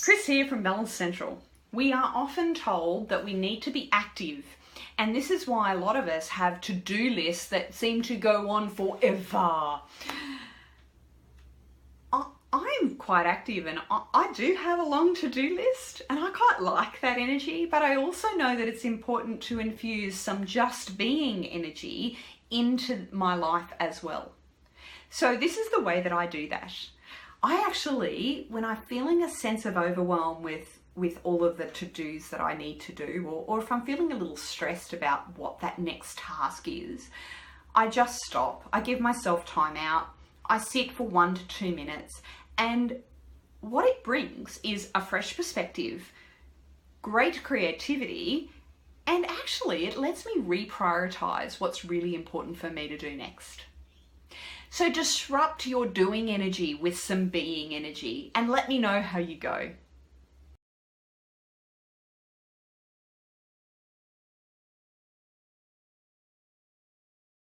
Chris here from Balance Central. We are often told that we need to be active, and this is why a lot of us have to-do lists that seem to go on forever. I'm quite active and I do have a long to-do list, and I quite like that energy, but I also know that it's important to infuse some just being energy into my life as well. So this is the way that I do that. I actually, when I'm feeling a sense of overwhelm with all of the to-dos that I need to do, or if I'm feeling a little stressed about what that next task is, I just stop. I give myself time out. I sit for 1 to 2 minutes, and what it brings is a fresh perspective, great creativity, and actually it lets me reprioritize what's really important for me to do next. So disrupt your doing energy with some being energy and let me know how you go.